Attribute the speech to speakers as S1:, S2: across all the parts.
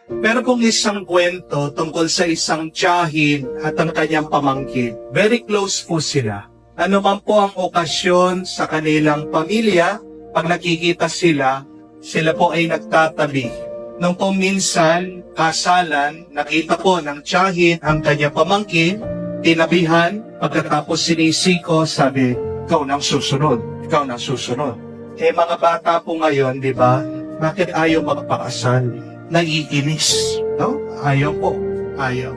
S1: Pero kung isang kwento tungkol sa isang tiyahin at ang kanyang pamangkin, very close po sila. Ano man po ang okasyon sa kanilang pamilya, pag nakikita sila, sila po ay nagtatabi. Nung po minsan, kasalan, nakita po ng tiyahin ang kanyang pamangkin, tinabihan, pagkatapos sinisiko, sabi, ikaw nang susunod, ikaw nang susunod. Eh mga bata po ngayon, di ba, bakit ayaw magpakasal? Naiinis, no? Ayaw po, ayaw.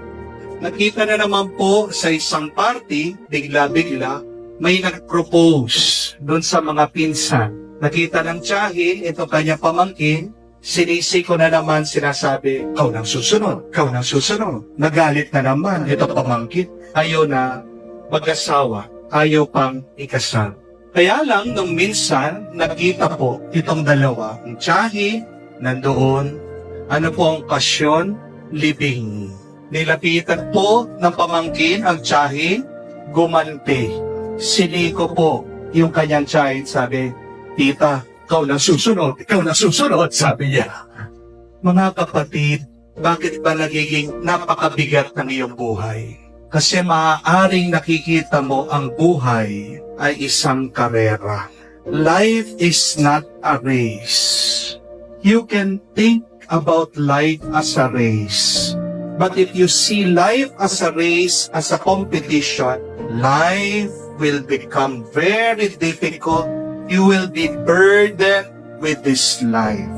S1: Nakita na naman po sa isang party, bigla-bigla, may nag-propose doon sa mga pinsan. Nakita ng tiyahin, ito kanya pamangkin, sinisiko na naman, sinasabi, ikaw nang susunod, ikaw nang susunod. Nagalit na naman, ito pamangkin. Ayaw na mag-asawa, ayaw pang ikasal. Kaya lang, nung minsan, nakita po itong dalawa, ang tiyahin, nandoon, ano po ang okasyon? Libing. Nilapitan po ng pamangkin ang tiyahin, gumante. Siniko po yung kanyang tiyahin, sabi, tita, ikaw na susunod, sabi niya. Mga kapatid, bakit ba nagiging napakabigat ng iyong buhay? Kasi maaaring nakikita mo ang buhay ay isang karera. Life is not a race. You can think about life as a race. But if you see life as a race, as a competition, life will become very difficult. You will be burdened with this life.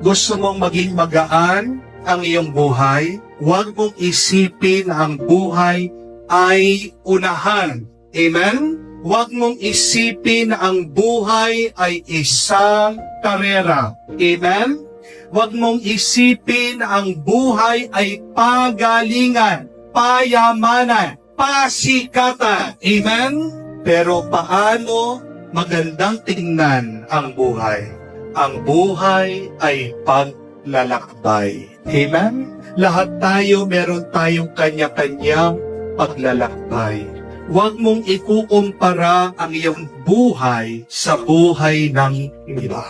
S1: Gusto mong maging magaan ang iyong buhay? Huwag mong isipin na ang buhay ay unahan. Amen? Huwag mong isipin na ang buhay ay isang karera. Amen? Huwag mong isipin na ang buhay ay pagalingan, payamanan, pasikatan. Amen? Pero paano magandang tingnan ang buhay? Ang buhay ay paglalakbay. Amen? Lahat tayo, meron tayong kanya-kanyang paglalakbay. Huwag mong ikukumpara ang iyong buhay sa buhay ng iba.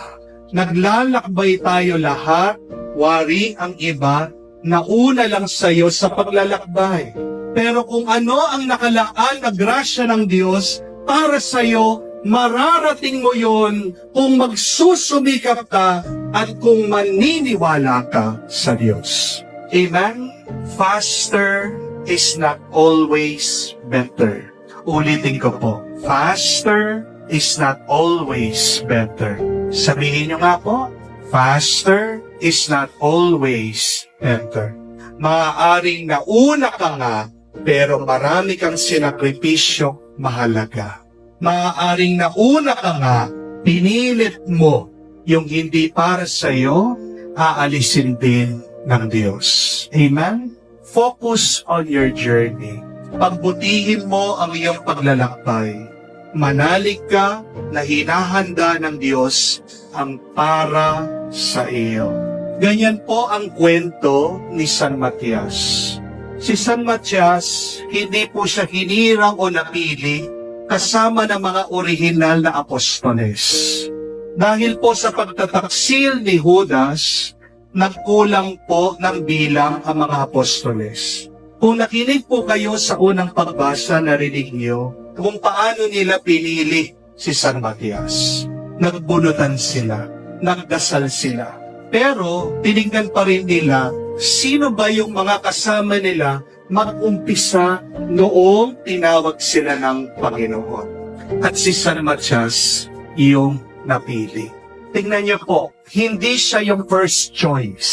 S1: Naglalakbay tayo lahat, wari ang iba, nauna lang sa iyo sa paglalakbay. Pero kung ano ang nakalaan na grasya ng Diyos para sa iyo, mararating mo yon kung magsusumikap ka at kung maniniwala ka sa Diyos. Amen? Faster is not always better. Ulitin ko po, faster is not always better. Sabihin nyo nga po, faster is not always better. Maaaring nauna ka nga, pero marami kang sinakripisyo mahalaga. Maaaring nauna ka nga, pinilit mo yung hindi para sa iyo, aalisin din ng Diyos. Amen? Focus on your journey. Pagbutihin mo ang iyong paglalakbay. Manalig ka na hinahanda ng Diyos ang para sa iyo. Ganyan po ang kwento ni San Matias. Si San Matias, hindi po siya hinirang o napili kasama ng mga orihinal na apostoles. Dahil po sa pagtataksil ni Judas, nagkulang po ng bilang ang mga apostoles. Kung nakinig po kayo sa unang pagbasa, narinig niyo kung paano nila pinili si San Matias. Nagbunutan sila, nagdasal sila. Pero tinignan pa rin nila, sino ba yung mga kasama nila mag-umpisa noong tinawag sila ng Panginoon. At si San Matias, yung napili. Tingnan niyo po, hindi siya yung first choice.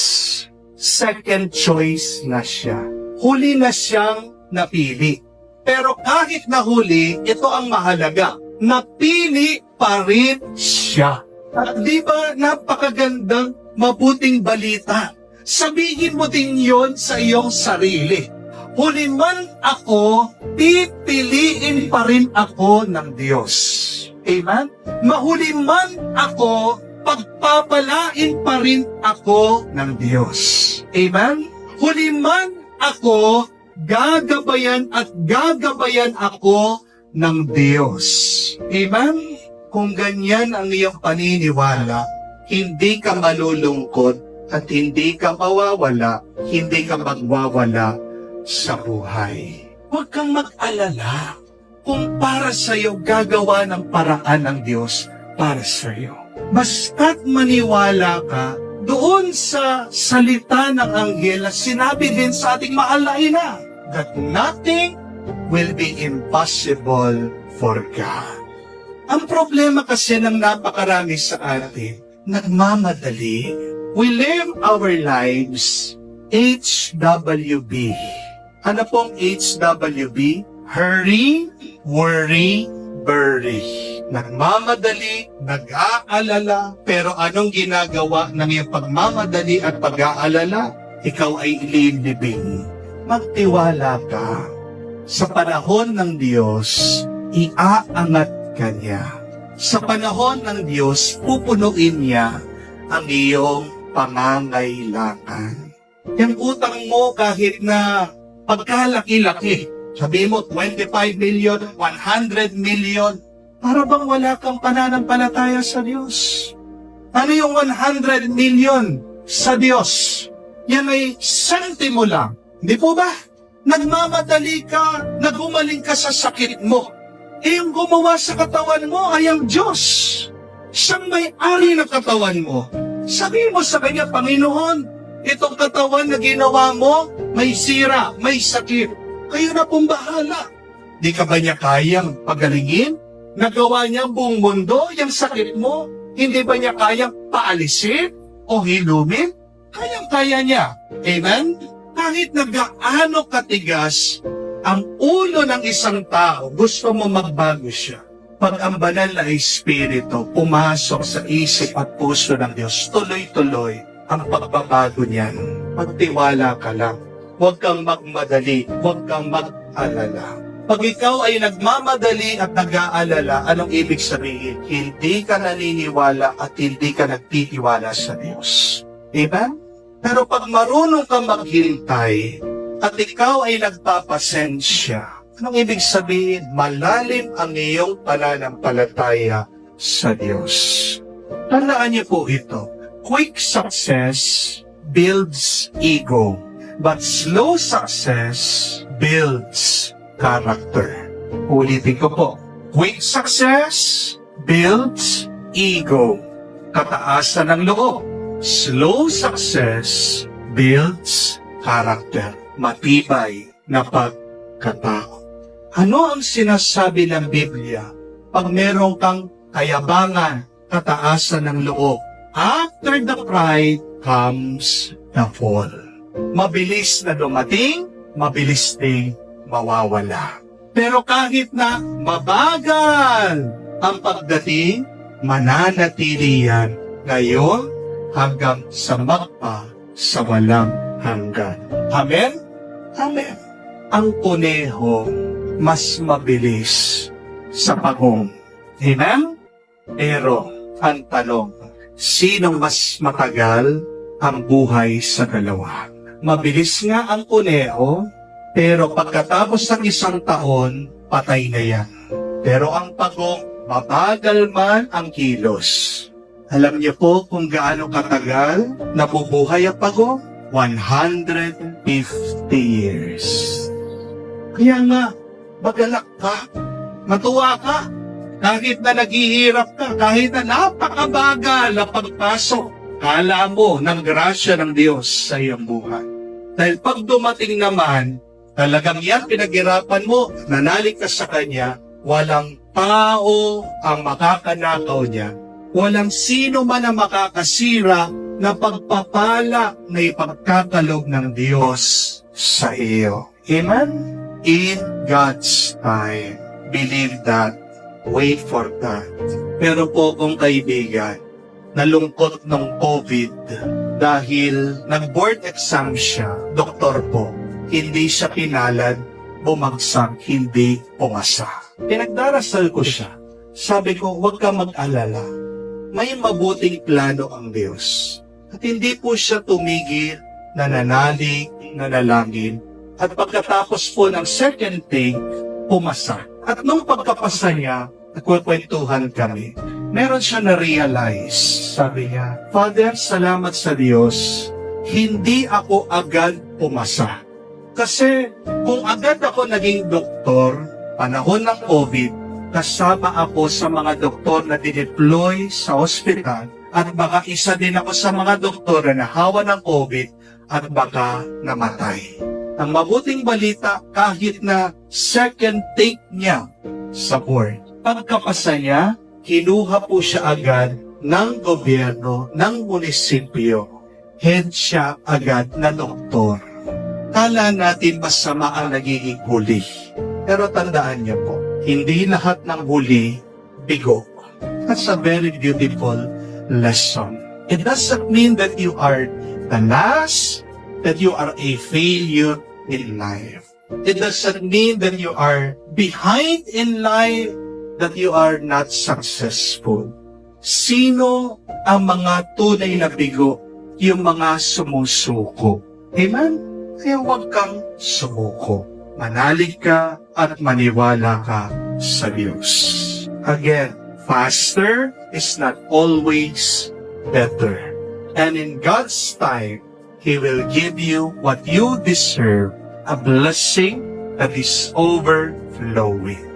S1: Second choice na siya. Huli na siyang napili. Pero kahit nahuli, ito ang mahalaga. Napili pa rin siya. At di ba napakagandang mabuting balita? Sabihin mo din yon sa iyong sarili. Huli man ako, pipiliin pa rin ako ng Diyos. Amen? Mahuli man ako, pagpapalain pa rin ako ng Diyos. Amen? Huli man ako, gagabayan at gagabayan ako ng Diyos. Amen? Kung ganyan ang iyong paniniwala, hindi ka malulungkot at hindi ka mawawala hindi ka magwawala sa buhay. Huwag kang mag-alala kung para sa iyo gagawa ng paraan ng Diyos para sa iyo. Basta't maniwala ka doon sa salita ng anghel na sinabi din sa ating mahal na ina that nothing will be impossible for God. Ang problema kasi ng napakarami sa atin, nagmamadali. We live our lives HWB. Ano pong HWB? Hurry, worry, bury. Nagmamadali, nag-aalala, pero anong ginagawa ng iyong pagmamadali at pag-aalala? Ikaw ay ililibing. Magtiwala ka. Sa panahon ng Diyos, iaangat ka niya. Sa panahon ng Diyos, pupunuin niya ang iyong pangangailangan. Yung utang mo kahit na pagkalaki-laki, sabi mo 25 million, 100 million, para bang wala kang pananampalataya sa Diyos? Ano yung 100 million sa Diyos? Yan ay sentimo lang. Di po ba? Nagmamadali ka, nagumaling ka sa sakit mo. Eh yung gumawa sa katawan mo ay ang Diyos. Siyang may-ari ng katawan mo. Sabihin mo sa Kanya, Panginoon, itong katawan na ginawa mo, may sira, may sakit. Kayo na pong bahala. Di ka ba niya kayang pagalingin? Nagawa niya ang buong mundo, yung sakit mo. Hindi ba niya kayang paalisin o hilumin? Kayang-kaya niya. Amen? Kahit na gaano katigas ang ulo ng isang tao, gusto mo magbago siya. Pag ang banal na Espiritu pumasok sa isip at puso ng Diyos, tuloy-tuloy ang pagbabago niyan. Magtiwala ka lang. Huwag kang magmadali. Huwag kang mag-alala. Pag ikaw ay nagmamadali at nag-aalala, anong ibig sabihin? Hindi ka naniniwala at hindi ka nagtitiwala sa Diyos. Amen? Pero pag marunong ka maghintay at ikaw ay nagpapasensya, anong ibig sabihin? Malalim ang iyong pananampalataya sa Diyos. Tandaan niyo po ito. Quick success builds ego, but slow success builds character. Ulitin ko po. Quick success builds ego, kataasan ng loob. Slow success builds character, matibay na pagkatao. Ano ang sinasabi ng Biblia pag meron kang kayabangan, kataasan ng loob? After the pride comes the fall. Mabilis na dumating, mabilis ding mawawala. Pero kahit na mabagal ang pagdating, mananatili yan ngayon hanggang sa magpa sa walang hanggan. Amen? Amen. Ang kuneho mas mabilis sa pagong. Amen? Pero ang tanong, sinong mas matagal ang buhay sa dalawa? Mabilis nga ang kuneho, pero pagkatapos ng 1 taon, patay na yan. Pero ang pagong, mabagal man ang kilos. Alam niyo po kung gaano katagal nabubuhay ang pagong? 150 years. Kaya nga, magalak ka, matuwa ka, kahit na naghihirap ka, kahit na napakabagal na pagpasok, kala mo ng grasya ng Diyos sa iyong buhay. Dahil pag dumating naman, talagang yan pinaghirapan mo, nanalig ka sa Kanya, walang tao ang makakanakaw niya. Walang sino man ang makakasira na pagpapala na ipagkakaloob ng Diyos sa iyo. Amen? In God's time, believe that, wait for that. Pero po kung kaibigan, nalungkot ng COVID dahil nag-board exam siya, doktor po, hindi siya pinalad, bumagsak, hindi pumasa. Pinagdarasal ko siya. Sabi ko, huwag ka mag-alala. May mabuting plano ang Diyos. At hindi po siya tumigil, nananalig, nanalangin. At pagkatapos po ng second take, pumasa. At nung pagkapasa niya, nagkukwentuhan kami. Meron siya na-realize. Sabi niya, Father, salamat sa Diyos. Hindi ako agad pumasa. Kasi kung agad ako naging doktor, panahon ng COVID, kasama ako sa mga doktor na dineploy sa ospital at baka isa din ako sa mga doktor na nahawa ng COVID at baka namatay. Ang mabuting balita, kahit na second take niya sa board, pagkapasa niya, kinuha po siya agad ng gobyerno, ng munisipyo. Head siya agad na doktor. Kala natin masama ang nagiging huli. Pero tandaan niyo po, hindi lahat ng huli bigo. That's a very beautiful lesson. It doesn't mean that you are the last, that you are a failure in life. It doesn't mean that you are behind in life, that you are not successful. Sino ang mga tunay na bigo? Yung mga sumusuko. Amen? Kaya huwag kang sumuko. Manalig ka at maniwala ka sa Diyos. Again, faster is not always better. And in God's time, He will give you what you deserve, a blessing that is overflowing.